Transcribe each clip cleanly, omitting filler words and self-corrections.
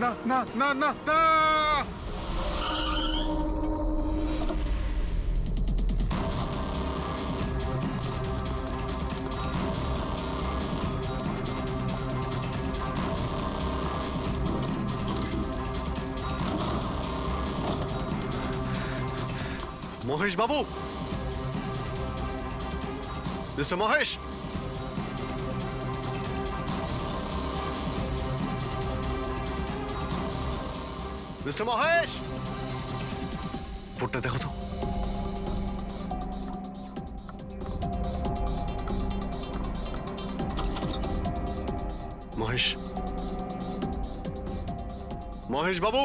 না না না না না। মহেশ বাবু, মিস্টার মহেশ, মিস্টার মহেশ, বোর্ডটা দেখো তো। মহেশ, মহেশ বাবু,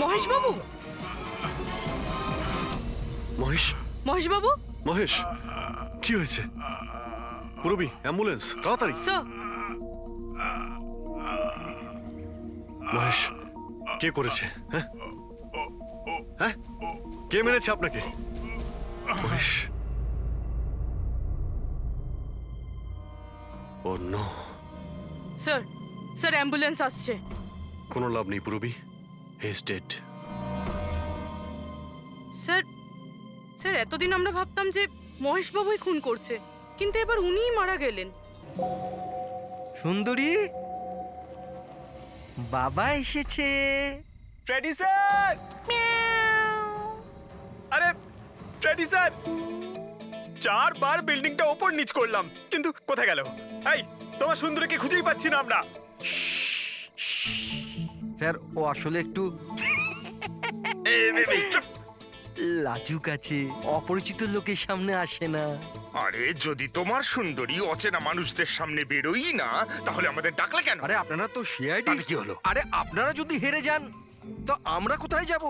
মহেশ বাবু, মহেশ, মহেশ বাবু, মহেশ, কি হয়েছে? পুরবি, অ্যাম্বুলেন্স, তাড়াতাড়ি। স্যার। মহেশ, কে করেছে? হ্যাঁ হ্যাঁ, কে মেরেছে আপনাকে? মহেশ, ও নো। স্যার, স্যার অ্যাম্বুলেন্স আসছে। কোনো লাভ নেই পুরবি, he is dead. Sir, sir এতদিন আমরা ভাবতাম যে মহেশ বাবুই খুন করছে, কিন্তু এবার উনিই মারা গেলেন। সুন্দরী, বাবা এসেছে। Freddy sir! আরে ফ্রেডি স্যার, 4 বার বিল্ডিংটা ওপর নিচ করলাম, কিন্তু কোথায় গেল? এই, তোমার সুন্দরীকে খুঁজেই পাচ্ছি না আমরা। স্যার, ও আসলে একটু চুপ! লাজুক আছে, অপরিচিত লোকের সামনে আসে না। আরে যদি তোমার সুন্দরী অচেনা মানুষদের সামনে বেরোই না, তাহলে আমাদের ডাকলে কেন? আরে আপনারা তো সিআইডি। তাতে কি হলো? আরে আপনারা যদি হেরে যান তো আমরা কোথায় যাব?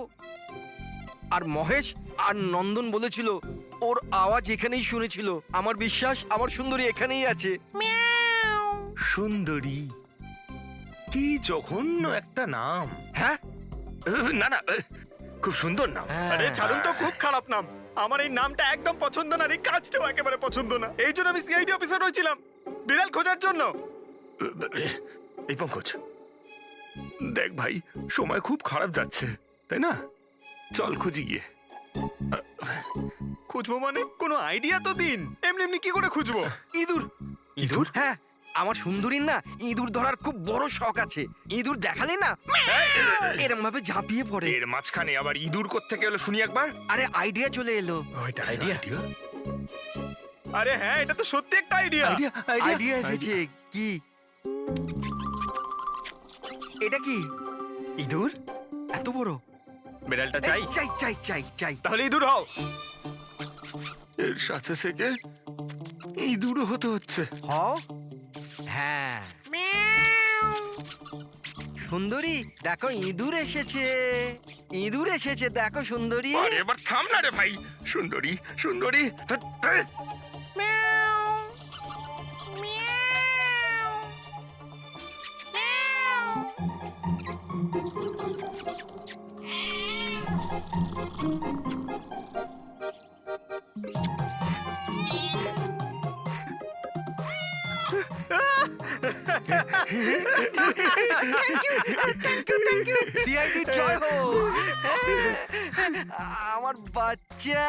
আর মহেশ আর নন্দন বলেছিল ওর আওয়াজ এখানেই শুনেছিল। আমার বিশ্বাস আমার সুন্দরী এখানেই আছে। সুন্দরী, কি জঘন্য একটা নাম। হ্যাঁ, না না, খুব সুন্দর নাম। আরে ছাড়ুন তো, খুব খারাপ নাম। আমার এই নামটা একদম পছন্দ না, আর এই কাজটাও একেবারে পছন্দ না। এই জন্য আমি সিআইডি অফিসার হয়েছিলাম, বিড়াল খোঁজার জন্য। এই পঙ্কজ, দেখ ভাই, সময় খুব খারাপ যাচ্ছে, তাই না? চল খুঁজি গিয়ে। খুঁজবো মানে কোনো আইডিয়া তো দিন। এমনি এমনি কি করে খুঁজবো? ইঁদুর। ইঁদুর? হ্যাঁ, আমার সুন্দরীর না ইঁদুর ধরার খুব বড় শখ আছে। ইঁদুর দেখালে না এরম ভাবে ঝাঁপিয়ে পড়ে। এর মাঝখানে আবার ইঁদুর কোত্থেকে এলো শুনি একবার। আরে আইডিয়া চলে এলো। ওইটা আইডিয়া? আরে হ্যাঁ, এটা তো সত্যি একটা আইডিয়া। আইডিয়া এসেছে। কি এটা? কি ইঁদুর? এত বড়? বিড়ালটা চাই? চাই চাই চাই চাই। তাহলে ইঁদুর হও। এর সাথে থেকে ইঁদুরও হতে হচ্ছে। হও। হ্যাঁ, সুন্দরী দেখো ইঁদুর এসেছে। ইঁদুর এসেছে, দেখো সুন্দরী। আরে এবার থাম না রে ভাই। সুন্দরী, সুন্দরী, সিআইডি জয় হোক। আমার বাচ্চা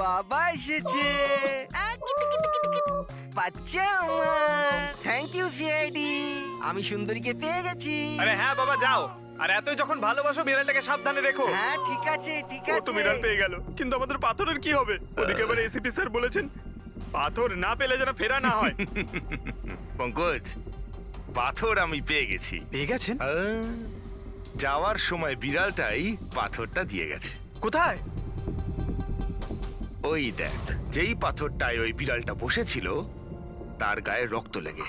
বাবা এসেছে। বাচ্চা আমার। থ্যাংক ইউ সিআইডি, আমি সুন্দরীকে পেয়ে গেছি। আরে হ্যাঁ বাবা, যাও। আর এতই যখন ভালোবাসো, বিড়ালটাকে সাবধানে রেখো। হ্যাঁ ঠিক আছে ঠিক ও তো আছে। বিড়াল পেয়ে গেল, কিন্তু আমাদের পাথরের কি হবে? ওদিকে আবার এসিপি স্যার বলেছেন পাথর না পেলে যেন ফেরা না হয়। পঙ্কজ, পাথর আমি পেয়ে গেছি। পেয়ে গেছেন? যাওয়ার সময় বিড়ালটাই পাথরটা দিয়ে গেছে। কোথায়? ওই দেখ, যেই পাথরটায় ওই বিড়ালটা বসেছিল তার গায়ে রক্ত লেগে।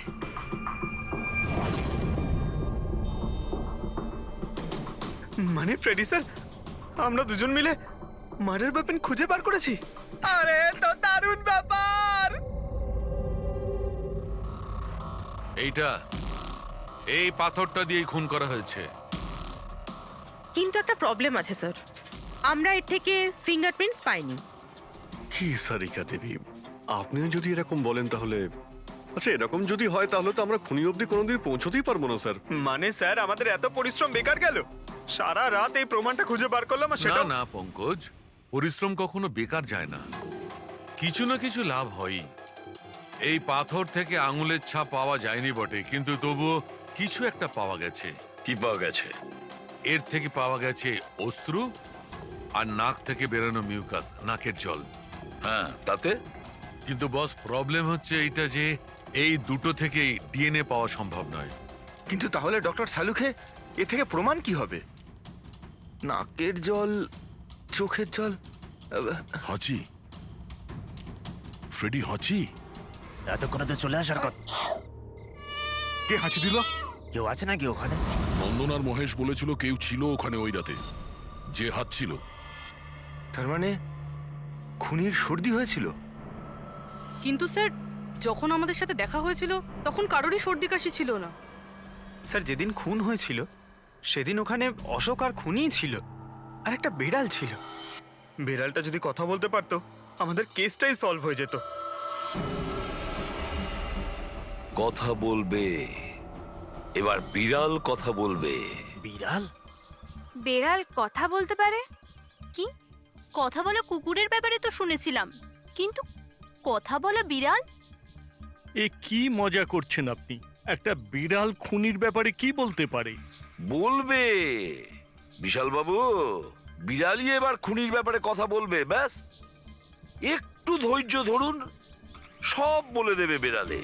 মানে ফ্রেডি স্যার, আমরা দুজন মিলে মার্ডার ওয়েপন খুঁজে বার করেছি। আরে তো দারুণ ব্যাপার। এই পাথরটা দিয়েই খুন করা হয়েছে। কিন্তু একটা প্রবলেম আছে স্যার, আমরা এর থেকে ফিঙ্গারপ্রিন্টস পাইনি। কি সারিকা দেবী, আপনিও যদি এরকম বলেন তাহলে আচ্ছা, এরকম যদি হয় তাহলে তো আমরা খুনি অবধি কোনোদিন পৌঁছতেই পারবো না স্যার। মানে স্যার আমাদের এত পরিশ্রম বেকার গেল। সারা রাত এই প্রমাণটা খুঁজে বার করলাম আর না সেটা না পঙ্কজ, পরিশ্রম কখনো বেকার যায় না, কিছু না কিছু লাভ হয়ই। এই পাথর থেকে আঙুলের ছাপ পাওয়া যায়নি বটে, কিন্তু তবুও কিছু একটা পাওয়া গেছে। কি পাওয়া গেছে? এর থেকে পাওয়া গেছে অস্ত্র আর নাক থেকে বেরোনো মিউকাস, নাকের জল। হ্যাঁ, তাতে? কিন্তু বস, প্রবলেম হচ্ছে এইটা যে এই দুটো থেকেই ডিএনএ পাওয়া সম্ভব নয়। কিন্তু তাহলে ডক্টর সালুখে এ থেকে প্রমাণ কি হবে? নাকের জল, চোখের জল। হচি, ফ্রেডি হচি। এতক্ষণে তো চলে আসার কথা। কে হাঁচি দিল? কেউ আছে নাকি ওখানে? নন্দন আর মহেশ বলেছিল কেউ ছিল ওখানে ওই রাতে, যে হাত ছিল। তার মানে খুনির সর্দি হয়েছিল? কিন্তু স্যার, যখন আমাদের সাথে দেখা হয়েছিল তখন কারোরই সর্দি কাশি ছিল না। স্যার যেদিন খুন হয়েছিল সেদিন ওখানে অশোক আর খুনিই ছিল, আর একটা বিড়াল ছিল। বিড়ালটা যদি কথা বলতে পারতো আমাদের কেসটাই সলভ হয়ে যেত। কথা বলবে, এবার বিড়াল কথা বলবে। বিড়াল? বেড়াল কথা বলতে পারে? কি কথা বলা কুকুরের ব্যাপারে তো শুনেছিলাম, কিন্তু কথা বলা বিড়াল? এ কি মজা করছেন আপনি? একটা বিড়াল খুনির ব্যাপারে কি বলতে পারে? বলবে বিশাল বাবু, বিড়ালই এবার খুনির ব্যাপারে কথা বলবে। ব্যাস একটু ধৈর্য ধরুন, সব বলে দেবে বিড়ালে।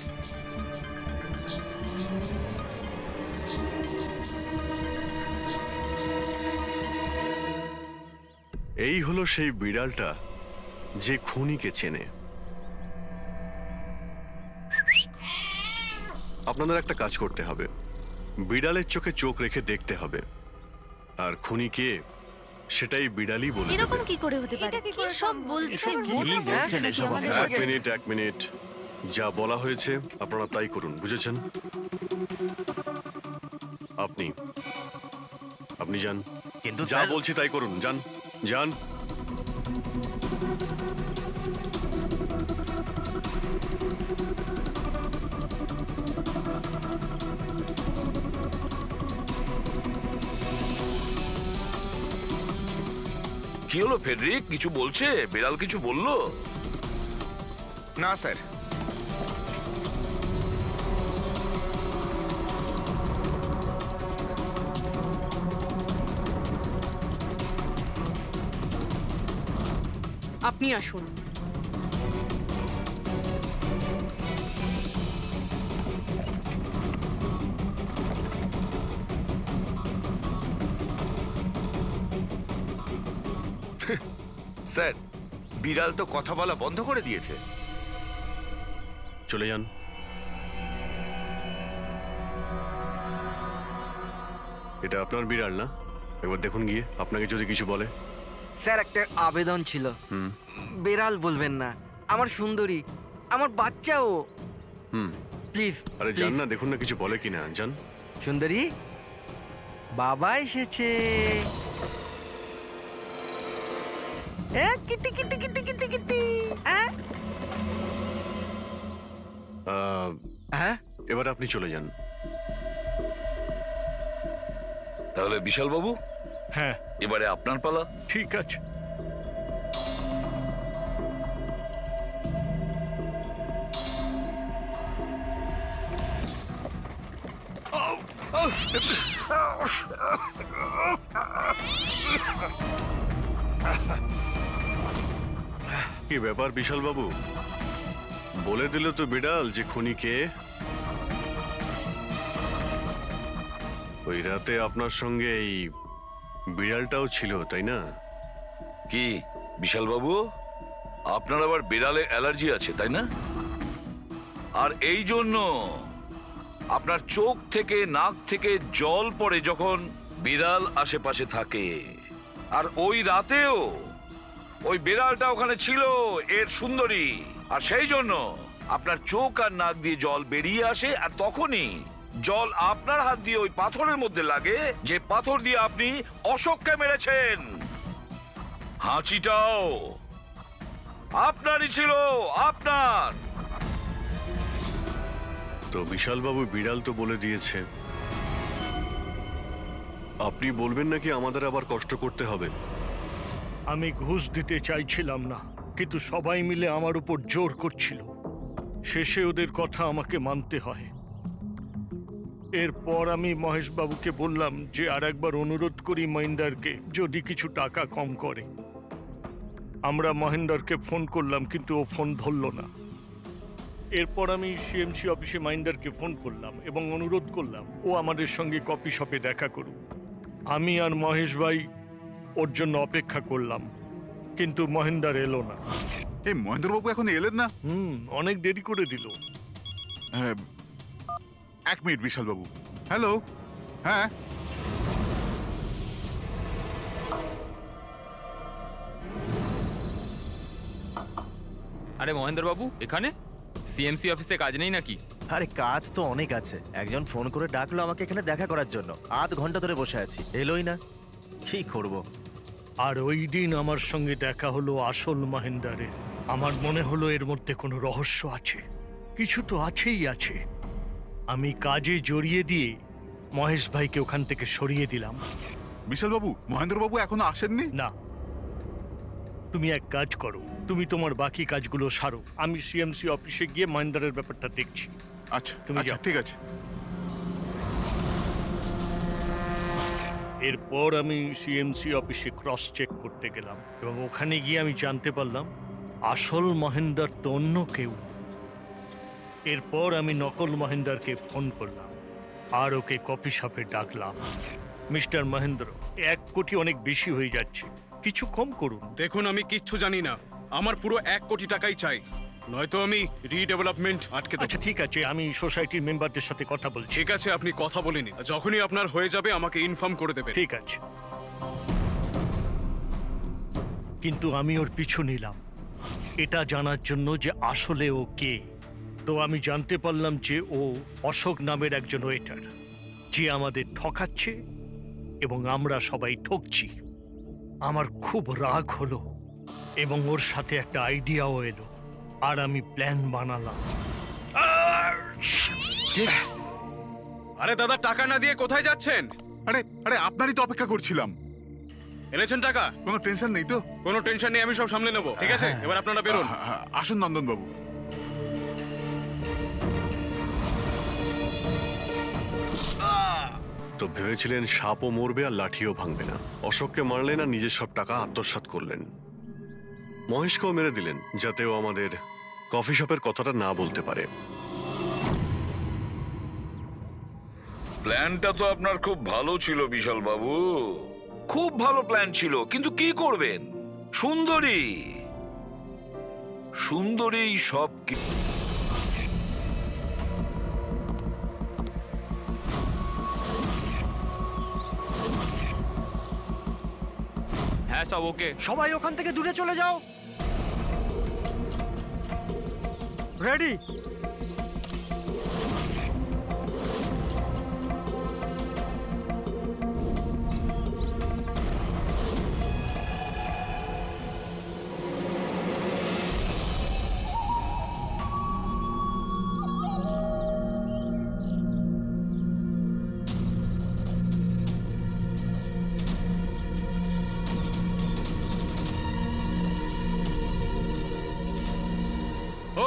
এই হলো সেই বিড়ালটা যে খুনিকে চেনে। আপনাদের একটা কাজ করতে হবে, বিড়ালের চোখে চোখ রেখে দেখতে হবে, আর খুনি কে সেটাই বিড়ালই বলে দেবে। এরকম কি করে হতে পারে? কি সব বলছে? কি বলছেন এসব? এক মিনিট, যা বলা হয়েছে আপনারা তাই করুন, বুঝেছেন? আপনি যান, কিন্তু যা স্যার, বলছি তাই করুন, যান যান। কি হলো ফেডরিক, কিছু বলছে? বিড়াল কিছু বললো? না স্যার। আপনি আসুন। স্যার, বিড়াল তো কথা বলা বন্ধ করে দিয়েছে। চলে যান। এটা আপনার বিড়াল না? একবার দেখুন গিয়ে, আপনাকে যদি কিছু বলে। স্যার একটা আবেদন ছিল, বেড়াল বলবেন না, আমার সুন্দরী, আমার বাচ্চাও। প্লিজ। আরে যান না, দেখুন না কিছু বলে কিনা, যান। সুন্দরী, বাবা এসেছে। Kitty Kitty Kitty Kitty Kitty. হ্যাঁ, এবার আপনি চলে যান। তাহলে বিশাল বাবু, হ্যাঁ, এবারে আপনার পালা। ঠিক আছে। কি ব্যাপার বিশাল বাবু, বলে দিল তো বিড়াল যে খুনি কে? ওই রাতে আপনার সঙ্গে এই বিড়ালটাও ছিল, তাই না? কি বিশাল বাবু, আপনার আবার বিড়ালে অ্যালার্জি আছে তাই না? আর এই জন্য আপনার চোখ থেকে নাক থেকে জল পড়ে যখন বিড়াল আশেপাশে থাকে। আর ওই রাতেও ওই বিড়ালটা ওখানে ছিল এর সুন্দরী, আর সেই জন্য আপনার চোখ আর নাক দিয়ে জল বেরিয়ে আসে, আর তখনই জল আপনার হাত দিয়ে ওই পাথরের মধ্যে লাগে, যে পাথর দিয়ে আপনি অশোককে মেরেছেন। হাঁচিটাও আপনারই ছিল, আপনার। তো বিশালবাবু বিড়াল তো বলে দিয়েছে, আপনি বলবেন নাকি আমাদের আবার কষ্ট করতে হবে? আমি ঘুষ দিতে চাইছিলাম না, কিন্তু সবাই মিলে আমার উপর জোর করছিল। শেষে ওদের কথা আমাকে মানতে হয়। এরপর আমি মহেশবাবুকে বললাম যে আর একবার অনুরোধ করি মহিন্দারকে, যদি কিছু টাকা কম করে। আমরা মহেন্দারকে ফোন করলাম, কিন্তু ও ফোন ধরল না। এরপর আমি সিএমসি অফিসে মহেন্দারকে ফোন করলাম এবং অনুরোধ করলাম ও আমাদের সঙ্গে কফি শপে দেখা করুক। আমি আর মহেশ ভাই ওর জন্য অপেক্ষা করলাম, কিন্তু মহেন্দার এলো না। এই মহেন্দ্রবাবু এখন এলেন না? অনেক দেরি করে দিল। হ্যাঁ, 1 মিনিট বিশালবাবু। হ্যালো, হ্যাঁ আরে মহেন্দ্রবাবু এখানে? সিএমসি অফিসে কাজ নেই নাকি? আরে কাজ তো অনেক আছে। একজন ফোন করে ডাকলো আমাকে এখানে দেখা করার জন্য। আধ ঘন্টা ধরে বসে আছি, এলোই না। কি করব? আর ওই দিন আমার সঙ্গে দেখা হলো আসল মহেন্দারের। আমার মনে হলো এর মধ্যে কোনো রহস্য আছে, কিছু তো আছেই আছে। আমি কাজে জড়িয়ে দিয়ে মহেশ ভাইকে ওখান থেকে সরিয়ে দিলাম। বিশালবাবু, মহেন্দ্রবাবু এখনো আসেননি? না, তুমি এক কাজ করো, তুমি তোমার বাকি কাজগুলো সারো। আমি সিএমসি অফিসে গিয়ে মহেন্দারের ব্যাপারটা দেখছি। আচ্ছা, তুমি আচ্ছা, যাও। ঠিক আছে। এরপর আমি সিএমসি অফিসে ক্রস চেক করতে গেলাম এবং ওখানে গিয়ে আমি জানতে পারলাম আসল মহেন্দার তো অন্য কেউ। এরপর আমি নকল মহেন্দারকে ফোন করলাম আর ওকে কফি শপে ডাকলাম। মিস্টার মহেন্দ্র, 1 কোটি অনেক বেশি হয়ে যাচ্ছে, কিছু কম করুন। দেখুন, আমি কিচ্ছু জানি না। আমার পুরো 1 কোটি টাকাই চাই, নয়তো আমি রিডেভেলপমেন্ট আটকে দেব। আচ্ছা ঠিক আছে, আমি সোসাইটির মেম্বারদের সাথে কথা বলছি। ঠিক আছে, আপনি কথা বলে নিন। যখনই আপনার হয়ে যাবে আমাকে ইনফর্ম করে দেবেন। ঠিক আছে, কিন্তু আমি ওর পিছু নিলাম এটা জানার জন্য যে আসলে ও কে। তো আমি জানতে পারলাম যে ও অশোক নামের একজন ওয়েটার, যে আমাদের ঠকাচ্ছে এবং আমরা সবাই ঠকছি। আমার খুব রাগ হলো এবং ওর সাথে একটা আইডিয়াও এলো, আর আমি প্ল্যান বানালাম। আরে দাদা, টাকা না দিয়ে কোথায় যাচ্ছেন? আরে আরে আপনারই তো অপেক্ষা করছিলাম। এনেছেন টাকা? কোনো টেনশন নেই তো? কোনো টেনশন নেই, আমি সব সামলে নেব। ঠিক আছে, এবার আপনারা বেরোন। আসুন নন্দনবাবু। তো ভেবেছিলেন সাপও মরবে আর লাঠিও ভাঙবে না। অশোককে মারলেন আর নিজের সব টাকা আত্মসাৎ করলেন। মহেশকেও মেরে দিলেন যাতে ও আমাদের কফি শপের কথাটা না বলতে পারে। প্ল্যানটা তো আপনার খুব ভালো ছিল বিশাল বাবু, খুব ভালো প্ল্যান ছিল, কিন্তু কি করবেন? সুন্দরী সুন্দরী সব হ্যাঁ সব ওকে। সবাই ওখান থেকে দূরে চলে যাও। রেডি?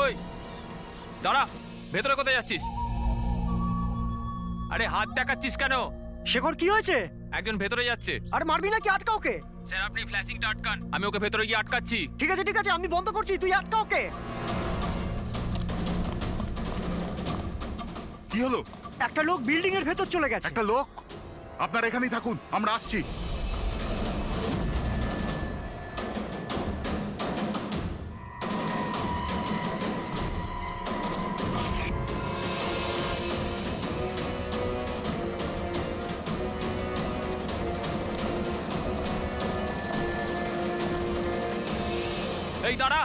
ওই দাঁড়া, ভেতরে কোথায় যাচ্ছিস? আরে হাত দেখাচ্ছিস কেন? শেখর, কি হয়েছে? একজন ভেতরে যাচ্ছে। আর মারবি নাকি? আটকা ওকে। স্যার আপনি ফ্ল্যাশিংটা আটকান, আমি ওকে ভেতরে গিয়ে আটকাচ্ছি। ঠিক আছে ঠিক আছে, আমি বন্ধ করছি, তুই আটকা ওকে। কি হলো? একটা লোক বিল্ডিং এর ভেতর চলে গেছে। একটা লোক? আপনারা এখানেই থাকুন, আমরা আসছি। এই দাঁড়া।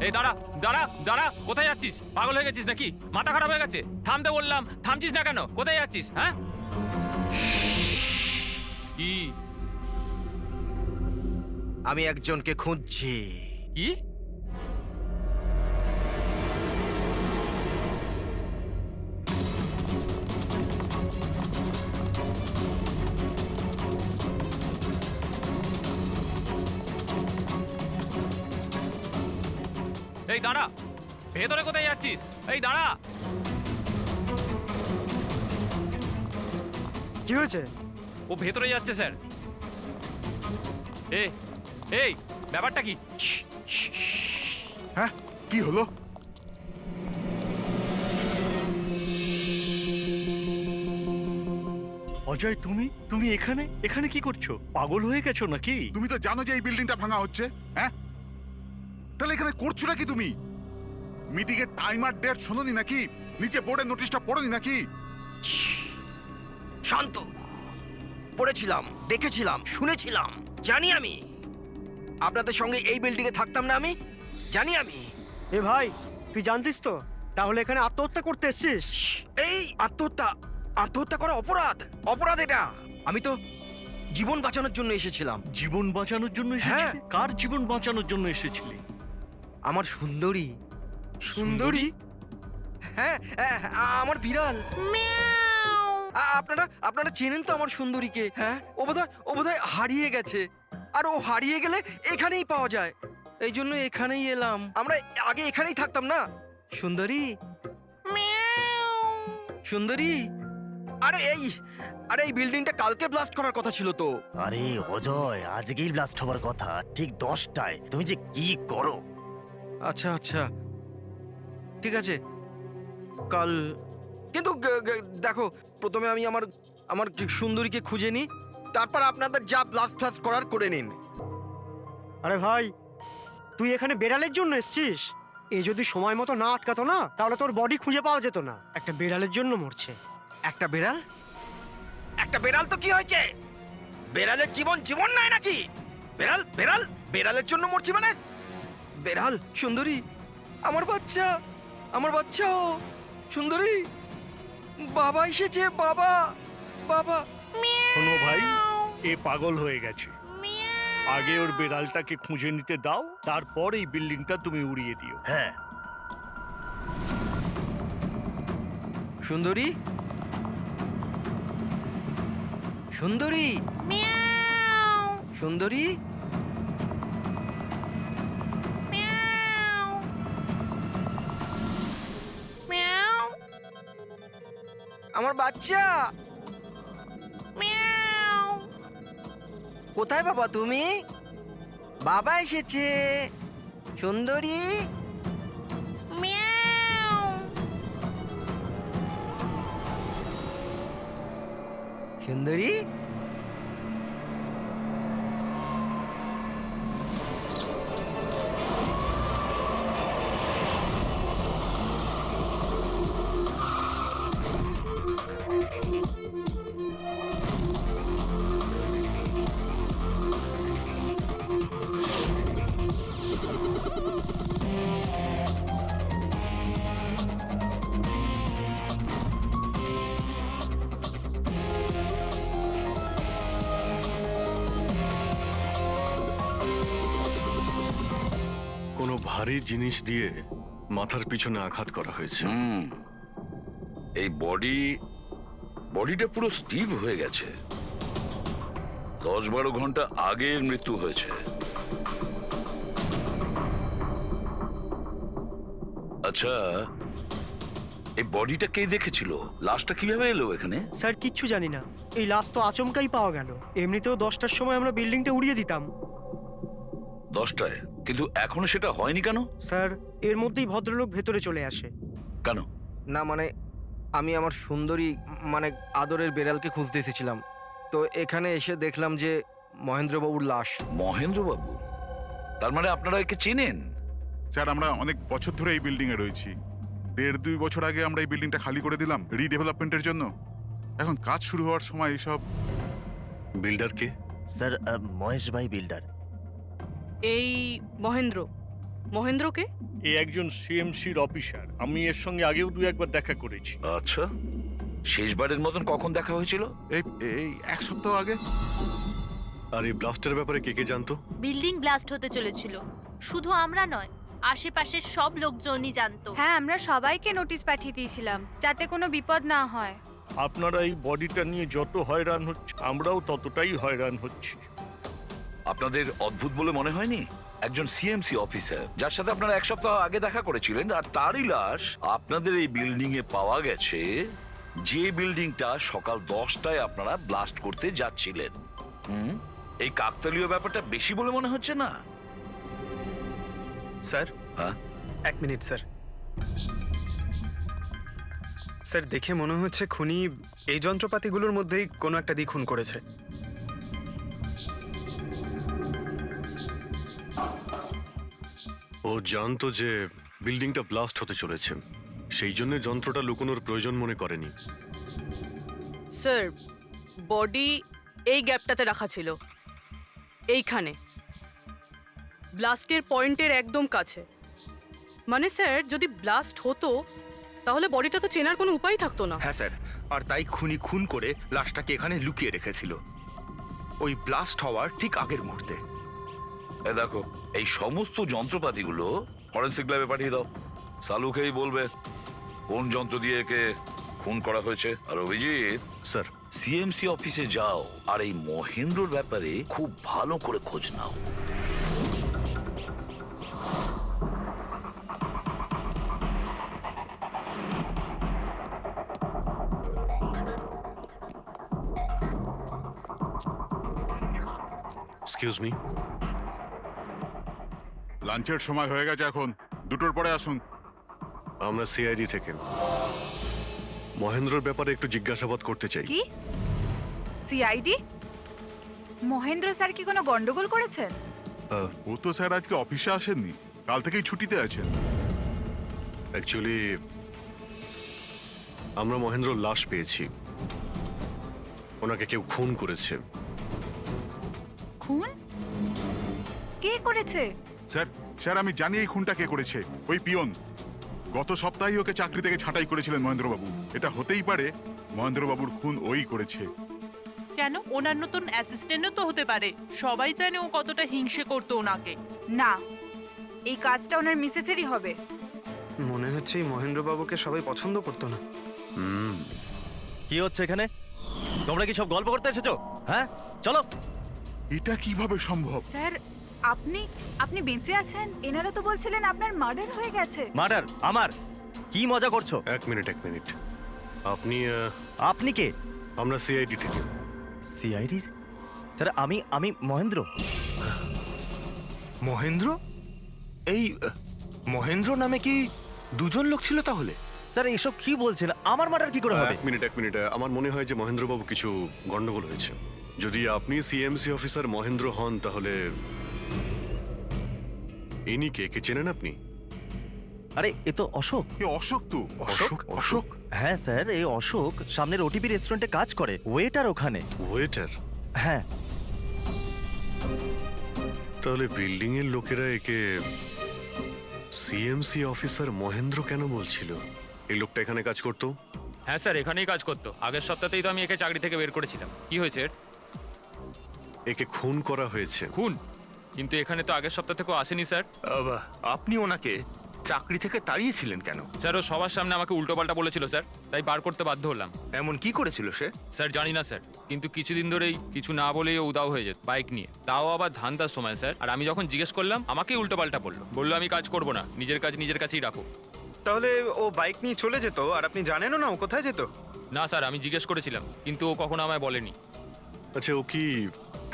এই দাঁড়া দাঁড়া দাঁড়া, কোথায় যাচ্ছিস? পাগল হয়ে গেছিস নাকি? মাথা খারাপ হয়ে গেছে? থামতে বললাম, থামছিস না কেন? কোথায় যাচ্ছিস? হ্যাঁ, কি? আমি একজনকে খুঁজছি। কি? এই দাঁড়া, ভেতরে কোথায় যাচ্ছিস? এই দাঁড়া। কি হয়েছে? ও ভেতরে যাচ্ছে স্যার। এই ব্যাপারটা কি? হ্যাঁ, কি হলো? অজয়, তুমি তুমি এখানে এখানে কি করছো? পাগল হয়ে গেছো নাকি? তুমি তো জানো যে এই বিল্ডিংটা ভাঙা হচ্ছে, হ্যাঁ? তাহলে এখানে করছো নাকি তুমি? মিটিং এর টাইম আর ডেট শোনোনি নাকি? নিচে বোর্ডের নোটিশটা পড়োনি নাকি? শান্ত। পড়েছিলাম, দেখেছিলাম, শুনেছিলাম। জানি আমি আপনাদের সঙ্গে এই বিল্ডিং এ থাকতাম না। আমি জানি। আমি এ ভাই, তুই জানতিস তো? তাহলে এখানে আত্মহত্যা করতে এসেছিস? এই আত্মহত্যা করা অপরাধ। অপরাধ এটা। আমি তো জীবন বাঁচানোর জন্য এসেছিলাম। জীবন বাঁচানোর জন্য হ্যাঁ। এসেছিলি? কার জীবন বাঁচানোর জন্য এসেছিলি? আমার সুন্দরী। সুন্দরী? হ্যাঁ, আমার বিড়াল। আপনারা চেনেন তো আমার সুন্দরীকে? হ্যাঁ, ও বোধহয় হারিয়ে গেছে। আর ও হারিয়ে গেলে এখানেই পাওয়া যায়। এই জন্য এখানেই এলাম। আমরা আগে এখানেই থাকতাম না। সুন্দরী, সুন্দরী। আরে এই বিল্ডিংটা কালকে ব্লাস্ট করার কথা ছিল তো। আরে অজয়, আজকেই ব্লাস্ট হবার কথা, ঠিক 10টায়। তুমি যে কি করো! আচ্ছা, ঠিক আছে, কাল। কিন্তু দেখো, প্রথমে আমি আমার সুন্দরীকে খুঁজে নিই, তারপর আপনাদের যা ব্লাস্ট ফ্লাস্ট করার করে নিন। আরে ভাই, তুই এখানে বেড়ালের জন্য এসেছিস? এ যদি সময় মতো না আটকাতো না, তাহলে তোর বডি খুঁজে পাওয়া যেত না। একটা বেড়ালের জন্য মরছে। একটা বেড়াল তো কি হয়েছে? বেড়ালের জীবন নাই নাকি? বেড়ালের জন্য মরছি মানে? বেড়াল, সুন্দরী, আমার বাচ্চা ও সুন্দরী। বাবা এসেছে, বাবা। শোনো ভাই, এ পাগল হয়ে গেছে। আগে ওর বেড়ালটাকে খুঁজে নিতে দাও, তারপর এই বিল্ডিংটা তুমি উড়িয়ে দিও। হ্যাঁ, সুন্দরী, সুন্দরী, সুন্দরী। আমার বাচ্চা। কোথায় বাবা তুমি? বাবা এসেছে। সুন্দরী, সুন্দরী। কোনো ভারী জিনিস দিয়ে মাথার পিছনে আঘাত করা হয়েছে। এই বডিটা পুরো স্টিভ হয়ে গেছে। 10-12 ঘন্টা আগের মৃত্যু হয়েছে। আচ্ছা, এই বডিটা কে দেখেছিল? লাশটা কিভাবে এলো এখানে? স্যার, কিচ্ছু জানি না। এই লাশ তো আচমকাই পাওয়া গেল। এমনিতেও 10টার সময় আমরা বিল্ডিংটা উড়িয়ে দিতাম। 10টায়? কিন্তু এখনো সেটা হয়নি কেন? স্যার, এর মধ্যেই ভদ্রলোক ভেতরে চলে আসে। কেন? না মানে, আমি আমার সুন্দরী মানে আদরের বেড়ালকে খুঁজতে এসেছিলাম। তো এখানে এসে দেখলাম যে মহেন্দ্রবাবুর লাশ। মহেন্দ্রবাবু? তার মানে আপনারা একে চেনেন? স্যার, আমরা অনেক বছর ধরে এই বিল্ডিং এ রয়েছি। 1.5-2 বছর আগে আমরা এই বিল্ডিংটা খালি করে দিলাম রিডেভেলপমেন্টের জন্য। এখন কাজ শুরু হওয়ার সময় এইসব। বিল্ডার কে? স্যার মহেশ ভাই বিল্ডার। এই মহেন্দ্র। মহেন্দ্রকে? এ একজন সিএমসির অফিসার, আমি এর সঙ্গে আগেও দু একবার দেখা করেছি। আচ্ছা, শেষবারের মতন কখন দেখা হয়েছিল? এই এক সপ্তাহ আগে। আর এই ব্লাস্টের ব্যাপারে কে কে জানতো? বিল্ডিং ব্লাস্ট হতে চলেছিল, শুধু আমরা নয়, আশেপাশের সব লোকজনই জানতো। হ্যাঁ, আমরা সবাইকে নোটিশ পাঠিয়ে দিয়েছিলাম যাতে কোনো বিপদ না হয়। আপনারা এই বডিটা নিয়ে যত হয়রান হচ্ছে, আমরাও ততটাই হয়রান হচ্ছি। আপনাদের অদ্ভুত বলে মনে হয়নি? একজন সিএমসি অফিসার যার সাথে আপনারা এক সপ্তাহ আগে দেখা করেছিলেন, আর তারই লাশ আপনাদের এই বিল্ডিং এ পাওয়া গেছে, যে বিল্ডিংটা সকাল 10টায় আপনারা ব্লাস্ট করতে যাচ্ছিলেন। এই কাকতালীয় ব্যাপারটা বেশি বলে মনে হচ্ছে না? স্যার, হ্যাঁ, 1 মিনিট স্যার। স্যার, দেখে মনে হচ্ছে খুনি এই যন্ত্রপাতিগুলোর মধ্যেই কোনো একটা দিয়ে খুন করেছে। ও জানতো যে বিল্ডিংটা ব্লাস্ট হতে চলেছে, সেই জন্য যন্ত্রটা লুকোনোর প্রয়োজন মনে করেনি। স্যার, বডি এই গ্যাপটাতে রাখা ছিল, এইখানে ব্লাস্টের পয়েন্টের একদম কাছে। মানে স্যার, যদি ব্লাস্ট হতো তাহলে বডিটা তো চেনার কোনো উপায় থাকতো না। হ্যাঁ স্যার, আর তাই খুনি খুন করে লাশটাকে এখানে লুকিয়ে রেখেছিল ওই ব্লাস্ট হওয়ার ঠিক আগের মুহূর্তে। দেখো, এই সমস্ত যন্ত্রপাতিগুলো ফরেন্সিক ল্যাবে পাঠিয়ে দাও। সালুকেই বলবে কোন যন্ত্র দিয়ে একে খুন করা হয়েছে। আর অভিজিৎ স্যার, সিএমসি অফিসে যাও আর এই মহেন্দ্রর ব্যাপারে খুব ভালো করে খোঁজ নাও। Excuse me. লাঞ্চের সময় হয়ে গেছে, এখন 2টোর পরে আসুন। আমরা সিআইডি থেকে মহেন্দ্রর ব্যাপারে একটু জিজ্ঞাসাবাদ করতে চাই। কি সিআইডি? মহেন্দ্র স্যার কি কোনো গন্ডগোল করেছেন? ও তো স্যার আজকে অফিসে আসেননি, কাল থেকেই ছুটিতে আছেন। অ্যাকচুয়ালি আমরা মহেন্দ্রর লাশ পেয়েছি, ওনাকে কেউ খুন করেছে। খুন? কে করেছে? স্যার আমি জানি এই খুনটা কে করেছে। ওই পিয়ন গত সপ্তাহেই ওকে চাকরি থেকে ছাঁটাই করেছিলেন মহেন্দ্রবাবু। এটা হতেই পারে মহেন্দ্রবাবুর খুন ওই করেছে। কেন? ওনার নতুন অ্যাসিস্ট্যান্টও তো হতে পারে, সবাই জানে ও কতটা হিংসে করতো ওনাকে। না, এই কাজটা ওনার মিসেসেরই হবে। মনে হচ্ছে এই মহেন্দ্রবাবুকে সবাই পছন্দ করতো না। কি হচ্ছে এখানে? তোমরা কি সব গল্প করতে এসেছো? হ্যাঁ, চলো। এটা কিভাবে সম্ভব? স্যার, আপনি বেঁচে আছেন? এনারা তো বলছিলেন আপনার মার্ডার হয়ে গেছে। মার্ডার? আমার? কি মজা করছো? এক মিনিট। আপনি আপনি কে? আমরা সিআইডি থেকে। সিআইডি? স্যার, আমি মহেন্দ্র। মহেন্দ্র? এই মহেন্দ্র নামে কি দুজন লোক ছিল তাহলে? স্যার, এইসব কি বলছেন? আমার মার্ডার কি করে হবে? এক মিনিট। আমার মনে হয় যে মহেন্দ্রবাবু কিছু গন্ডগোল হয়েছে। যদি আপনি সিএমসি অফিসার মহেন্দ্র হন, তাহলে ইনি কে চেনেন আপনি? আরে, এ তো অশোক। অশোক তো? অশোক? হ্যাঁ স্যার, এই অশোক সামনের ওটিপি রেস্টুরেন্টে কাজ করে, ওয়েটার ওখানে। ওয়েটার? হ্যাঁ। তাহলে বিল্ডিং এর লোকেরা একে সিএমসি অফিসার মহেন্দ্র কেন বলছিল? এই লোকটা এখানে কাজ করতো? হ্যাঁ স্যার, এখানেই কাজ করতো। আগের সপ্তাহতেই তো আমি একে চাকরি থেকে বের করেছিলাম। কি হয়েছে? একে খুন করা হয়েছে। খুন? কিন্তু এখানে তো আগের সপ্তাহ থেকেও আসেনি স্যার। আপনি ওনাকে চাকরি থেকে তাড়িয়েছিলেন কেন? স্যার, ও সবার সামনে আমাকে উল্টোপাল্টা বলেছিল স্যার, তাই বার করতে বাধ্য হলাম। এমন কি করেছিল সে? স্যার জানি না স্যার, কিন্তু কিছুদিন ধরেই কিছু না বলেই ও উদাও হয়ে যেত বাইক নিয়ে, তাও আবার ধান্দার সময় স্যার। আর আমি যখন জিজ্ঞেস করলাম আমাকেই উল্টোপাল্টা বললো আমি কাজ করবো না, নিজের কাজ নিজের কাছেই রাখো। তাহলে ও বাইক নিয়ে চলে যেত আর আপনি জানেনও না ও কোথায় যেত? না স্যার, আমি জিজ্ঞেস করেছিলাম কিন্তু ও কখনো আমায় বলেনি। আচ্ছা, ও কি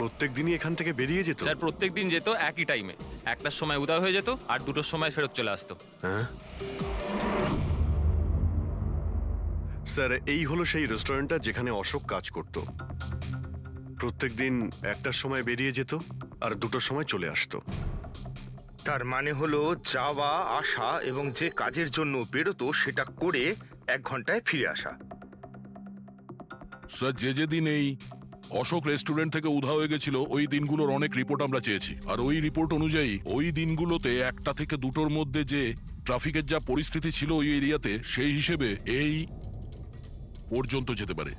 প্রত্যেক দিনই এখান থেকে বেরিয়ে যেত? স্যার, প্রত্যেক দিন যেত একই টাইমে, 1টার সময় উদয় হয়ে যেত আর 2টোর সময় ফেরত চলে আসতো। হ্যাঁ স্যার, এই হলো সেই রেস্টুরেন্টটা যেখানে অশোক কাজ করত। প্রত্যেক দিন 1টার সময় বেরিয়ে যেত আর 2টোর সময় চলে আসতো। তার মানে হলো যাওয়া আসা এবং যে কাজের জন্য বেরোতো সেটা করে 1 ঘন্টায় ফিরে আসা। স্যার যে দিন এই অশোক রেস্টুরেন্ট থেকে উধাও হয়ে গেছিল ওই দিনগুলোর অনেক রিপোর্ট আমরা চেয়েছি, আর ওই রিপোর্ট অনুযায়ী ওই দিনগুলোতে 1টা থেকে 2টোর মধ্যে যে ট্রাফিকের যা পরিস্থিতি ছিল ওই এরিয়াতে, সেই হিসেবে এই পর্যন্ত যেতে পারে।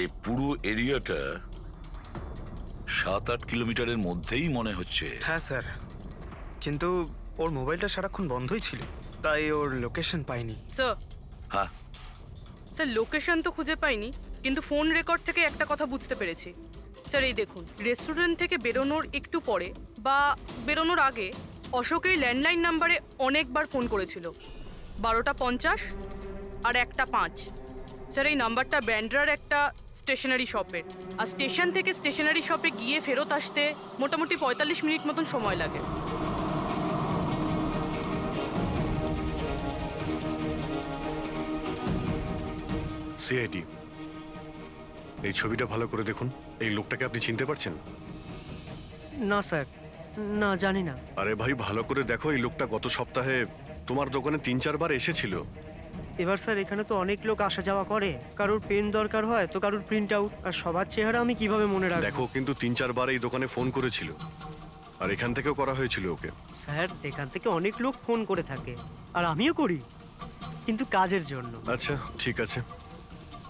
এই পুরো এরিয়াটা 7-8 কিলোমিটারের মধ্যেই মনে হচ্ছে। হ্যাঁ স্যার, কিন্তু ওর মোবাইলটা সারাক্ষণ বন্ধই ছিল, তাই ওর লোকেশন পাইনি। স্যার, হ্যাঁ স্যার লোকেশন তো খুঁজে পাইনি, কিন্তু ফোন রেকর্ড থেকে একটা কথা বুঝতে পেরেছি। স্যার এই দেখুন, রেস্টুরেন্ট থেকে বেরোনোর একটু পরে বা বেরোনোর আগে অশোক এই ল্যান্ডলাইন নাম্বারে অনেকবার ফোন করেছিল, 12টা 50 আর 1টা 5। স্যার এই নাম্বারটা ব্যান্ড্রার একটা স্টেশনারি শপের, আর স্টেশন থেকে স্টেশনারি শপে গিয়ে ফেরত আসতে মোটামুটি 45 মিনিট মতন সময় লাগে। সিআইডি, এই ছবিটা ভালো করে দেখুন। এই লোকটাকে আপনি চিনতে পারছেন? না স্যার, না জানি না। আরে ভাই, ভালো করে দেখো, এই লোকটা গত সপ্তাহে তোমার দোকানে 3-4 বার এসেছিল। এবার স্যার এখানে তো অনেক লোক আসা যাওয়া করে, কারোর পেন দরকার হয় তো কারোর প্রিন্ট আউট, আর সবার চেহারা আমি কিভাবে মনে রাখবো? দেখো, কিন্তু 3-4 বার এই দোকানে ফোন করেছিল, আর এখান থেকেও করা হয়েছিল ওকে। স্যার এখান থেকে অনেক লোক ফোন করে থাকে, আর আমিও করি, কিন্তু কাজের জন্য। আচ্ছা ঠিক আছে,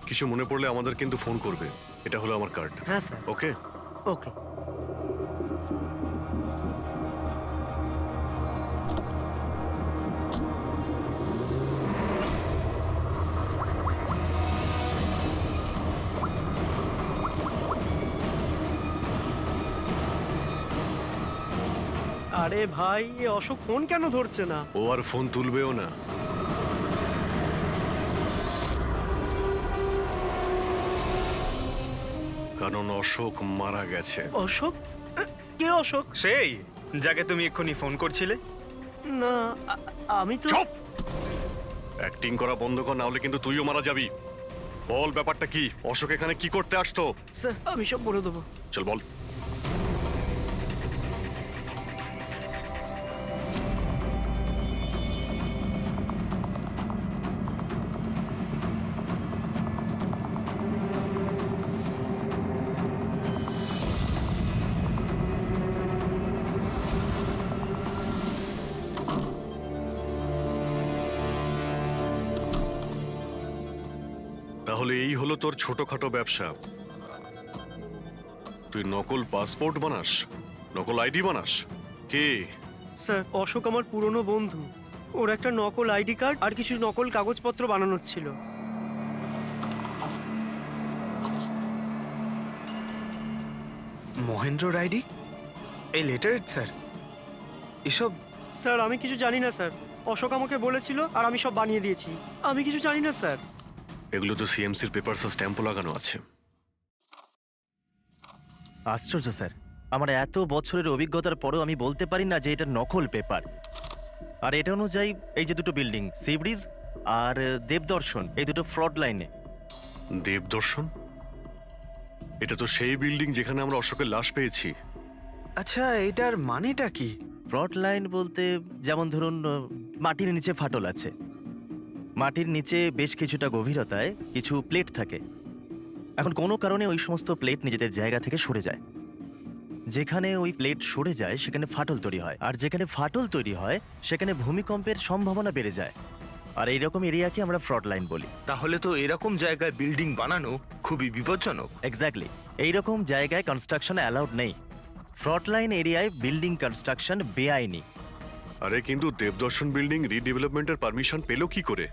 কিছু মনে পড়লে আমাদের কিন্তু ফোন করবে। এটা হলো আমার কার্ড। হ্যাঁ স্যার। ওকে ওকে। আরে ভাই, এ অশোক ফোন কেন ধরছে না? ও আর ফোন তুলবেও না। কারণ অশোক মারা গেছে। অশোক? কে অশোক? সেই যাকে তুমি এক্ষুনি ফোন করছিলে। না, আমি তো। চুপ! অ্যাক্টিং করা বন্ধ কর, না হলে কিন্তু তুইও মারা যাবি। বল ব্যাপারটা কি? অশোক এখানে কি করতে আসতো? স্যার আমি সব বলে দেবো। চল বল। তাহলে এই হলো তোর ছোটখাটো ব্যবসা। তুই নকল পাসপোর্ট বানাস, নকল আইডি বানাস। কে? স্যার অশোক আমার পুরনো বন্ধু, ওর একটা নকল আইডি কার্ড আর কিছু নকল কাগজপত্র বানানোর ছিল। মহেন্দ্র আইডি? এই লেটারেড স্যার? এসব? স্যার আমি কিছু জানি না স্যার, অশোক আমাকে বলেছিল আর আমি সব বানিয়ে দিয়েছি। আমি কিছু জানি না স্যার। এগুলো তো সিএমসির পেপারস স্ট্যাম্পও লাগানো আছে। আশ্চর্য স্যার, আমার এত বছরের অভিজ্ঞতার পরেও আমি বলতে পারি না যে এটা নকল পেপার। আর এটা অনুযায়ী এই যে দুটো বিল্ডিং, সি ব্রিজ আর দেবদর্শন, এই দুটো ফ্রড লাইনে। দেবদর্শন? এটা তো সেই বিল্ডিং যেখানে আমরা অশোকের লাশ পেয়েছি। আচ্ছা, এটার মানেটা কি? ফ্রড লাইন বলতে যেমন ধরুন মাটির নিচে ফাটল আছে, মাটির নিচে বেশ কিছুটা গভীরতায় কিছু প্লেট থাকে। এখন কোনো কারণে ওই সমস্ত প্লেট নিজেদের জায়গা থেকে সরে যায়। যেখানে ওই প্লেট সরে যায় সেখানে ফাটল তৈরি হয়, আর যেখানে ফাটল তৈরি হয় সেখানে ভূমিকম্পের সম্ভাবনা বেড়ে যায়। আর এইরকম এরিয়াকে আমরা ফ্রড লাইন বলি। তাহলে তো এরকম জায়গায় বিল্ডিং বানানো খুবই বিপজ্জনক। এক্স্যাক্টলি, এইরকম জায়গায় কনস্ট্রাকশন অ্যালাউড নেই। ফ্রড লাইন এরিয়ায় বিল্ডিং কনস্ট্রাকশন বেআইনি। আরে কিন্তু দেবদর্শন বিল্ডিং রিডেভেলপমেন্টের পারমিশন পেলো কি করে?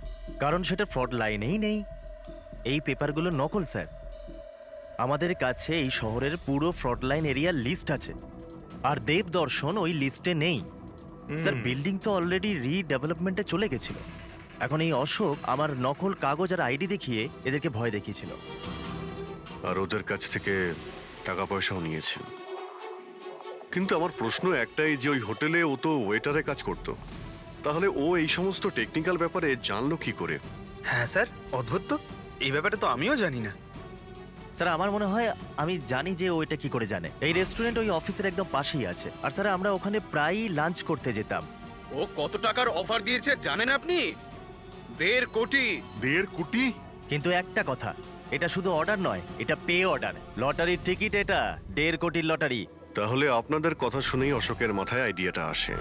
কারণ সেটা ফ্রড লাইনেই নেই। এই পেপারগুলো নকল স্যার। আমাদের কাছে এই শহরের পুরো ফ্রড লাইন এরিয়ার লিস্ট আছে, আর দেবদর্শন ওই লিস্টে নেই। স্যার বিল্ডিং তো অলরেডি রিডেভেলপমেন্টে চলে গেছিল। এখন এই অশোক আমার নকল কাগজ আর আইডি দেখিয়ে এদেরকে ভয় দেখিয়েছিল, আর ওদের কাছ থেকে টাকা পয়সাও নিয়েছে। কিন্তু আমার প্রশ্ন একটাই, যে ওই হোটেলে ও তো ওয়েটারে কাজ করতো, তাহলে ও এই সমস্ত টেকনিক্যাল ব্যাপারে জানলো কি করে? হ্যাঁ স্যার, অদ্ভুত তো, এই ব্যাপারে তো আমিও জানি না। স্যার আমার মনে হয় আমি জানি যে ও এটা কি করে জানে। এই রেস্টুরেন্ট ওই অফিসের একদম পাশেই আছে, আর স্যার আমরা ওখানে প্রায়ই লাঞ্চ করতে যেতাম। ও কত টাকার অফার দিয়েছে জানেন আপনি? 1.5 কোটি। 1.5 কোটি? কিন্তু একটা কথা, এটা শুধু অর্ডার নয়, এটা পে অর্ডার। লটারির টিকিট এটা, 1.5 কোটির লটারি। তাহলে আপনাদের কথা শুনেই অশোকের মাথায় আইডিয়াটা আসে।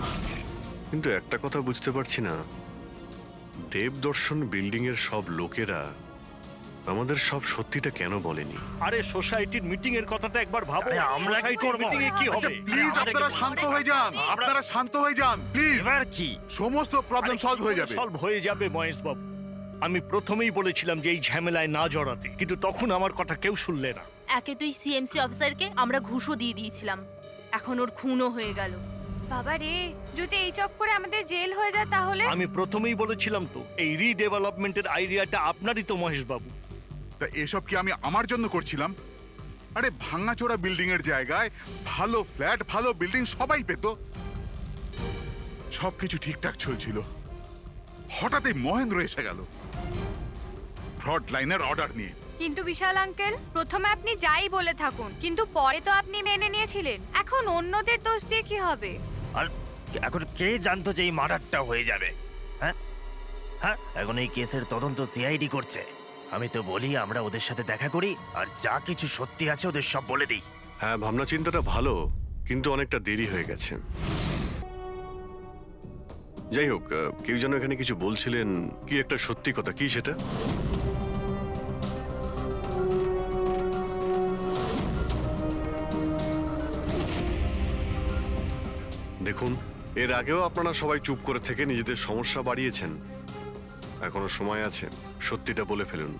কিন্তু একটা কথা বুঝতে পারছি না, দেবদর্শন বিল্ডিং এর সব লোকেরা আমাদের সব সত্যিটা কেন বলেনি? আরে সোসাইটির মিটিং এর কথাটা একবার ভাবো। আরে আমরা কি করব? মিটিং এ কি আচ্ছা হবে? প্লিজ আপনারা শান্ত হয়ে যান, আপনারা শান্ত হয়ে যান প্লিজ। এবার কি? সমস্ত প্রবলেম সলভ হয়ে যাবে। সলভ হয়ে যাবে মহেশ বাবু। আমি প্রথমেই বলেছিলাম যে এই ঝামেলায় না জড়াতে, কিন্তু তখন আমার কথা কেউ শুনলে না। একে তুই সিএমসি অফিসারকে আমরা ঘুষও দিয়ে দিয়েছিলাম, এখন ওর খুনও হয়ে গেল। বাবা রে, যদি এই চক্করে আমাদের জেল হয়ে যায় তাহলে? আমি প্রথমেই বলেছিলাম তো, এই রিডেভেলপমেন্টের আইডিয়াটা আপনারই তো মহেশ বাবু। তা এসব কি আমি আমার জন্য করছিলাম? আরে ভাঙাচোরা বিল্ডিং এর জায়গায় ভালো ফ্ল্যাট, ভালো বিল্ডিং সবাই পেত। সবকিছু ঠিকঠাক চলছিল, হঠাৎই মহেন্দ্র এসে গেল ফ্রড লাইনের অর্ডার নিয়ে। কিন্তু বিশাল আঙ্কেল, প্রথমে আপনি যাই বলে থাকুন, কিন্তু পরে তো আপনি মেনে নিয়েছিলেন। এখন অন্যদের দোষ দিয়ে কি হবে? আর এখন কে জানতো যে এই মার্ডারটা হয়ে যাবে? হ্যাঁ হ্যাঁ, এখন এই কেসের তদন্ত সিআইডি করছে। আমি তো বলি আমরা ওদের সাথে দেখা করি, আর যা কিছু সত্যি আছে ওদের সব বলে দিই। হ্যাঁ, ভাবনা চিন্তাটা ভালো, কিন্তু অনেকটা দেরি হয়ে গেছে। যাই হোক, কেউ যেন এখানে কিছু বলছিলেন, কি একটা সত্যি কথা, কি সেটা? দেখুন, এর আগেও আপনারা সবাই চুপ করে থেকে নিজেদের সমস্যা বাড়িয়েছেন। এখনো সময় আছে, সত্যিটা বলে ফেলুন।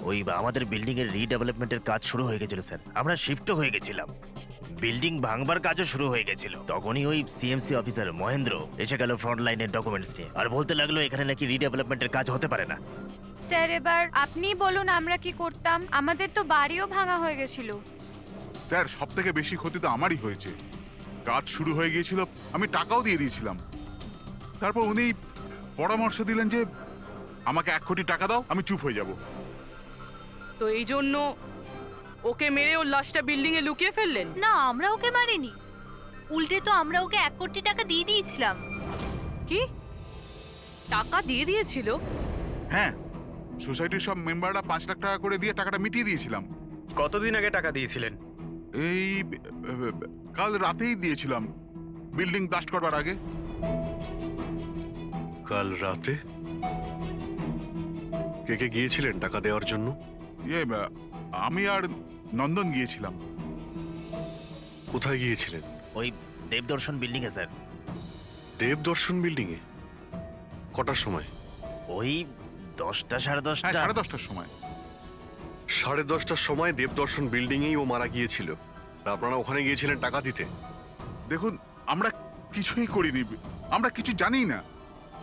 ওই আমাদের বিল্ডিং এর রিডেভেলপমেন্টের কাজ শুরু হয়ে গেছিল স্যার, আমরা শিফটও হয়ে গেছিলাম, বিল্ডিং ভাঙবার কাজও শুরু হয়ে গেছিল। তখনই ওই সিএমসি অফিসার মহেন্দ্র এসে গেল ফ্রন্ট লাইনের ডকুমেন্টস নিয়ে, আর বলতে লাগলো এখানে নাকি রিডেভেলপমেন্টের কাজ হতে পারে না। স্যার এবার আপনি বলুন আমরা কি করতাম? আমাদের তো বাড়িও ভাঙা হয়ে গেছিল। স্যার সব থেকে বেশি ক্ষতি তো আমারই হয়েছে। কাজ শুরু হয়ে গিয়েছিল, আমি টাকাও দিয়ে দিয়েছিলাম। তারপর উনি পরামর্শ দিলেন যে আমাকে 1 কোটি টাকা দাও, আমি চুপ হয়ে যাব। তো এই জন্য ওকে মেরে ওর লাশটা বিল্ডিং এ লুকিয়ে ফেললেন? না, আমরা ওকে মারিনি, উল্টে তো আমরা ওকে 1 কোটি টাকা দিয়ে দিয়েছিলাম। কি টাকা দিয়ে দিয়েছিল? হ্যাঁ, সোসাইটির সব মেম্বাররা 5 লাখ টাকা করে দিয়ে টাকাটা মিটিয়ে দিয়েছিলাম। কতদিন আগে টাকা দিয়েছিলেন? এই কাল রাতেই দিয়েছিলাম, বিল্ডিং ব্লাস্ট করবার আগে। কাল রাতে? কে কে গিয়েছিলেন টাকা দেওয়ার জন্য? আমি আর নন্দন গিয়েছিলাম। কোথায় গিয়েছিলেন? ওই দেবদর্শন বিল্ডিং এ স্যার। দেবদর্শন বিল্ডিং এ? কটার সময়? ওই 10টা সাড়ে 10টা। হ্যাঁ, 10:30টার সময়। 10:30টার সময় দেবদর্শন বিল্ডিং এই ও মারা গিয়েছিল। আর আপনারা ওখানে গিয়েছিলেন টাকা দিতে? দেখুন, আমরা কিছুই করিনি, আমরা কিছু জানি না।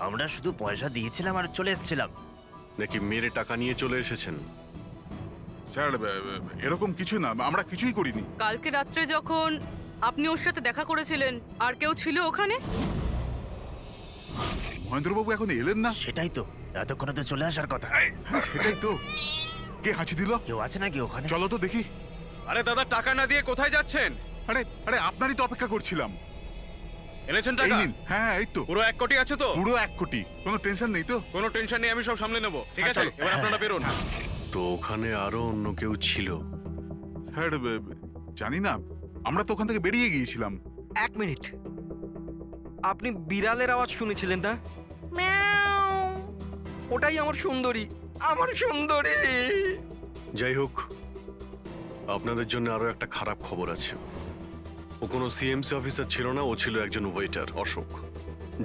আমরা শুধু পয়সা দিয়েছিলাম আর চলে এসেছিলাম। নাকি মেরে টাকা নিয়ে চলে এসেছেন? স্যার এরকম কিছু না, আমরা কিছুই করিনি। কালকে রাত্রে যখন আপনি ওর সাথে দেখা করেছিলেন, আর কেউ ছিল ওখানে? মহেন্দ্রবাবু এখন এলেন না। সেটাই তো, এতক্ষণে তো চলে আসার কথা। হ্যাঁ, সেটাই তো। কে হাঁচি দিল? কেউ আছে নাকি ওখানে? চলো তো দেখি। আরে দাদা, টাকা না দিয়ে কোথায় যাচ্ছেন? আরে আরে আপনারই তো অপেক্ষা করছিলাম। এনেছেন এই টাকা? নিন। হ্যাঁ, এই তো পুরো 1 কোটি আছে তো? পুরো 1 কোটি, কোনো টেনশন নেই তো? কোনো টেনশন নেই, আমি সব সামলে নেব। ঠিক আছে, চলো। এবার আপনারা বেরোন। তো ওখানে আরো অন্য কেউ ছিল? স্যার জানি না, আমরা তো ওখান থেকে বেরিয়ে গিয়েছিলাম। 1 মিনিট, আপনি বিড়ালের আওয়াজ শুনেছিলেন না? ওটাই আমার সুন্দরী, আমার সুন্দরী। যাই হোক, আপনাদের জন্য আরো একটা খারাপ খবর আছে। ও কোনো সিএমসি অফিসার ছিল না, ও ছিল একজন ওয়েটার, অশোক,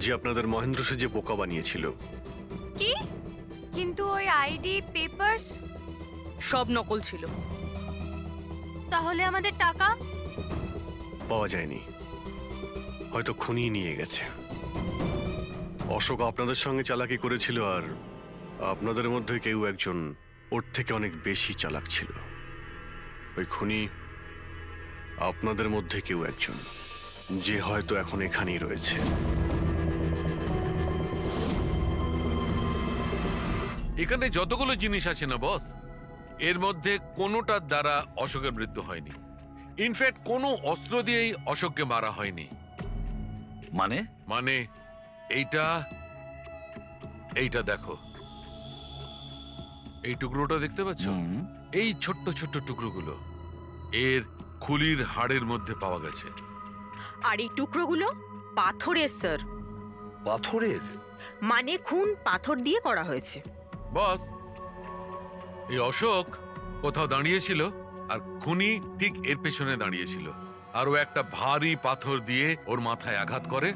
যে আপনাদের মহেন্দ্র সেজে বোকা বানিয়েছিল। কি? কিন্তু ওই আইডি পেপারস সব নকল ছিল। তাহলে আমাদের টাকা? পাওয়া যায়নি, হয়তো খুনি নিয়ে গেছে। অশোক আপনাদের সঙ্গে চালাকি করেছিল, আর আপনাদের মধ্যে কেউ একজন ওর থেকে অনেক বেশি চালাক ছিল। ওই খুনি আপনাদের মধ্যে কেউ একজন, যে হয়তো এখন এখানেই রয়েছে। এখানে যতগুলো জিনিস আছে না বস, এর মধ্যে কোনোটার দ্বারা অশোকের মৃত্যু হয়নি। ইনফ্যাক্ট কোনো অস্ত্র দিয়েই অশোককে মারা হয়নি। মানে এইটা দেখো, এই টুকরোটা দেখতে পাচ্ছ? এই ছোট্ট ছোট্ট টুকরোগুলো এর খুলির হাড়ের মধ্যে পাওয়া গেছে। আর এই টুকরোগুলো পাথরের স্যার। পাথরের? মানে খুন পাথর দিয়ে করা হয়েছে। বস, এই অশোক কোথাও দাঁড়িয়েছিল আর খুনি ঠিক এর পেছনে দাঁড়িয়েছিল, আর ও একটা ভারী পাথর দিয়ে ওর মাথায় আঘাত করে,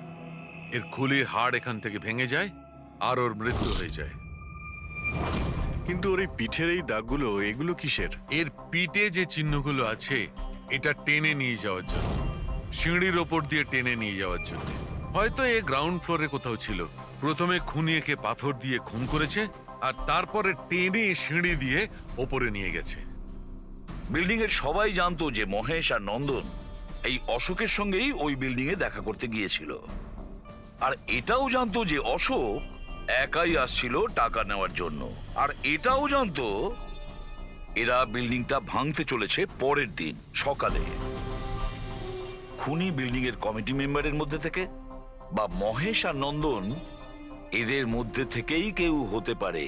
এর খুলির হাড় এখান থেকে ভেঙে যায় আর ওর মৃত্যু হয়ে যায়। কিন্তু ওর এই পিঠের এই দাগগুলো, এগুলো কিসের? এর পিঠে যে চিহ্নগুলো আছে এটা টেনে নিয়ে যাওয়ার জন্য, সিঁড়ির ওপর দিয়ে টেনে নিয়ে যাওয়ার জন্য। হয়তো এ গ্রাউন্ড ফ্লোরে কোথাও ছিল, প্রথমে খুনি একে পাথর দিয়ে খুন করেছে আর তারপরে টেনে সিঁড়ি দিয়ে ওপরে নিয়ে গেছে। বিল্ডিং এর সবাই জানতো যে মহেশ আর নন্দন এই অশোকের সঙ্গেই ওই বিল্ডিং এ দেখা করতে গিয়েছিল, আর এটাও জানতো যে অশোক একাই আসছিল টাকা নেওয়ার জন্য, আর এটাও জানতো এরা বিল্ডিংটা ভাঙতে চলেছে পরের দিন সকালে। খুনি বিল্ডিং এর কমিটি মেম্বারের মধ্যে থেকে বা মহেশ আর নন্দন এদের মধ্যে থেকেই কেউ হতে পারে,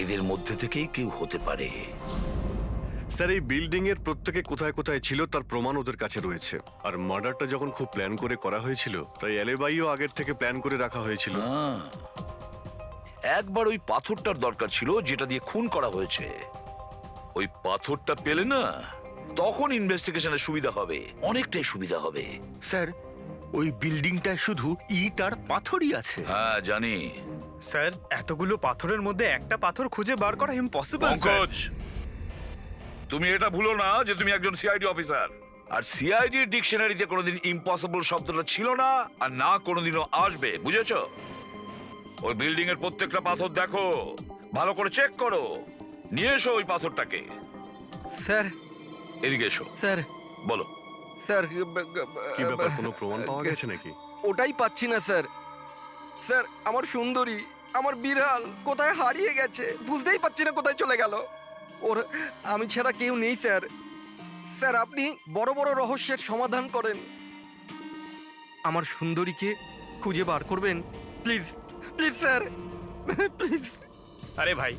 এদের মধ্যে থেকেই কেউ হতে পারে। স্যার, এই বিল্ডিং এর প্রত্যেকে কোথায় কোথায় ছিল তার প্রমাণ ওদের কাছে রয়েছে। আর মার্ডারটা যখন খুব প্ল্যান করে করা হয়েছিল, তাই এলেবাইও আগের থেকে প্ল্যান করে রাখা হয়েছিল। একবার ওই পাথরটার দরকার ছিল যেটা দিয়ে খুন করা হয়েছে। ওই পাথরটা পেলে না, তখন ইনভেস্টিগেশনের সুবিধা হবে, অনেকটাই সুবিধা হবে। স্যার, ওই বিল্ডিংটা শুধু ইট আর পাথরই আছে। হ্যাঁ জানি স্যার, এতগুলো পাথরের মধ্যে একটা পাথর খুঁজে বার করা ইম্পসিবল। পঙ্কজ, তুমি এটা ভুলো না যে তুমি একজন সিআইডি অফিসার, আর সিআইডি ডিকশনারিতে কোনোদিন ইম্পসিবল শব্দটা ছিল না আর না কোনোদিনও আসবে, বুঝেছো? ওই বিল্ডিং এর প্রত্যেকটা পাথর দেখো, ভালো করে চেক করো, নিয়ে এসো ওই পাথরটাকে। স্যার, এদিকে এসো। স্যার, বলো। স্যার, কি ব্যাপার, কোনো প্রমাণ পাওয়া গেছে নাকি? ওটাই পাচ্ছি না স্যার। স্যার, আমার সুন্দরী, আমার বিড়াল কোথায় হারিয়ে গেছে, বুঝতেই পারছি না কোথায় চলে গেল। ওর আমি ছাড়া কেউ নেই স্যার। স্যার, আপনি বড় বড় রহস্যের সমাধান করেন, আমার সুন্দরীকে খুঁজে বার করবেন প্লিজ, প্লিজ স্যার, প্লিজ। আরে ভাই,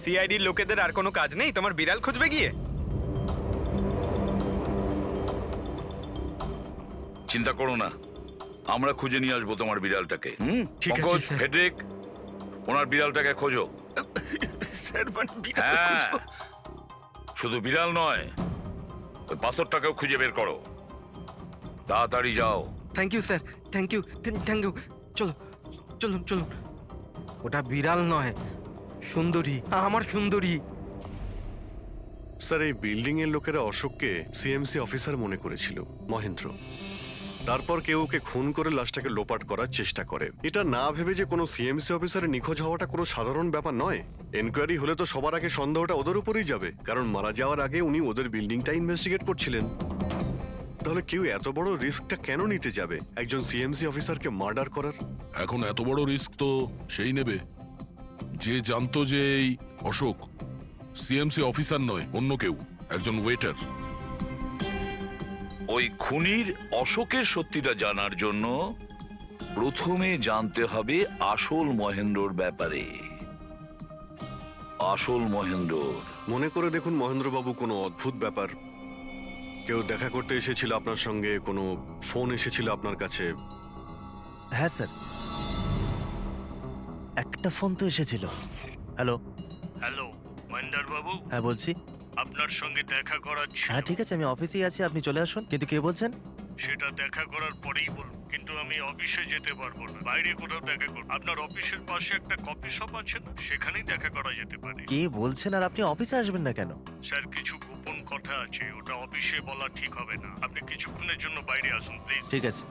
সিআইডির লোকেদের আর কোনো কাজ নেই তোমার বিড়াল খুঁজবে গিয়ে? চিন্তা করো না, আমরা খুঁজে নিয়ে আসবো তোমার বিড়ালটাকে। ঠিক আছে, পঙ্কজ, স্যার। ফেডরিক, ওনার বিড়ালটাকে খোঁজো। স্যার, মানে বিড়াল হ্যাঁ, খুঁজবো? শুধু বিড়াল নয়, ওই পাথরটাকেও খুঁজে বের করো, তাড়াতাড়ি যাও। Thank you sir, thank you, thank you. চলো, চলুন চলুন। ওটা বিড়াল নয়, সুন্দরী, আমার সুন্দরী। স্যার, এই বিল্ডিং এর লোকেরা অশোককে সিএমসি অফিসার মনে করেছিল, মহেন্দ্র। তারপর কেউ ওকে খুন করে লাশটাকে লোপাট করার চেষ্টা করে। এটা না ভেবে যে কোনো সিএমসি অফিসারের নিখোঁজ হওয়াটা কোনো সাধারণ ব্যাপার নয়। এনকোয়ারি হলে তো সবার আগে সন্দেহটা ওদের উপরেই যাবে, কারণ মারা যাওয়ার আগে উনি ওদের বিল্ডিংটা ইনভেস্টিগেট করছিলেন। তাহলে কেউ এত বড় রিস্কটা কেন নিতে যাবে একজন সিএমসি অফিসারকে মার্ডার করার? এখন এত বড় রিস্ক তো সেই নেবে যে জানতো যে এই অশোক সিএমসি অফিসার নয়, অন্য কেউ, একজন ওয়েটার। ওই খুনির অশোকের সত্যিটা জানার জন্য প্রথমে জানতে হবে আসল মহেন্দ্রর ব্যাপারে। আসল মহেন্দ্র। মনে করে দেখুন মহেন্দ্রবাবু, কোনো অদ্ভুত ব্যাপার, কেউ দেখা করতে এসেছিল আপনার সঙ্গে, কোনো ফোন এসেছিল আপনার কাছে? হ্যাঁ স্যার, একটা ফোন তো এসেছিল। হ্যালো। হ্যালো, মহেন্দার বাবু। হ্যাঁ বলছি। আপনার সঙ্গে দেখা করার ছিল। হ্যাঁ ঠিক আছে, আমি অফিসেই আছি, আপনি চলে আসুন। কিন্তু কে বলছেন? সেটা দেখা করার পরেই বলুন, কিন্তু আমি অফিসে যেতে পারবো না, বাইরে কোথাও দেখা করব। আপনার অফিসের পাশে একটা কফি শপ আছে না, সেখানেই দেখা করা যেতে পারে। কে বলছেন, আর আপনি অফিসে আসবেন না কেন? স্যার, কিছু গোপন কথা আছে, ওটা অফিসে বলা ঠিক হবে না। আপনি কিছুক্ষণের জন্য বাইরে আসুন প্লিজ। ঠিক আছে।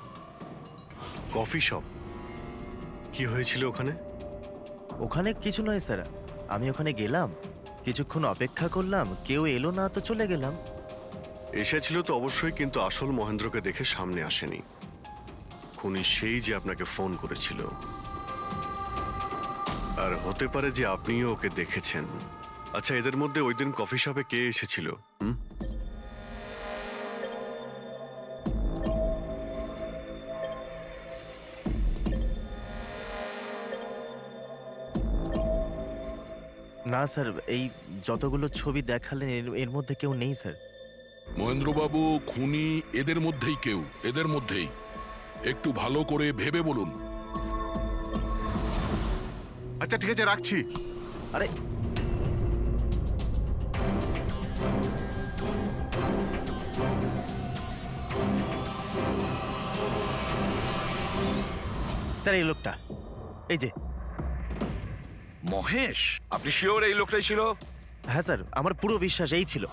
Coffee shop? কি হয়েছিল ওখানে? ওখানে কিছু নয় স্যার, আমি ওখানে গেলাম, কিছুক্ষণ অপেক্ষা করলাম, কেউ এলো না তো চলে গেলাম। এসেছিল তো অবশ্যই, কিন্তু আসল মহেন্দ্রকে দেখে সামনে আসেনি। খুনি সেই যে আপনাকে ফোন করেছিল, আর হতে পারে যে আপনিও ওকে দেখেছেন। আচ্ছা, এদের মধ্যে ওই দিন কফি শপে কে এসেছিল? না স্যার, এই যতগুলো ছবি দেখালেন এর মধ্যে কেউ নেই স্যার। মহেন্দ্রবাবু, খুনি এদের মধ্যেই কেউ, এদের মধ্যেই। একটু ভালো করে ভেবে বলুন। আচ্ছা ঠিক আছে, রাখছি। আরে স্যার, এই লোকটা, এই যে মহেশ, আপনি শিওর এই লোকটাই ছিল? হ্যাঁ স্যার, আমার পুরো বিশ্বাস এই ছিল।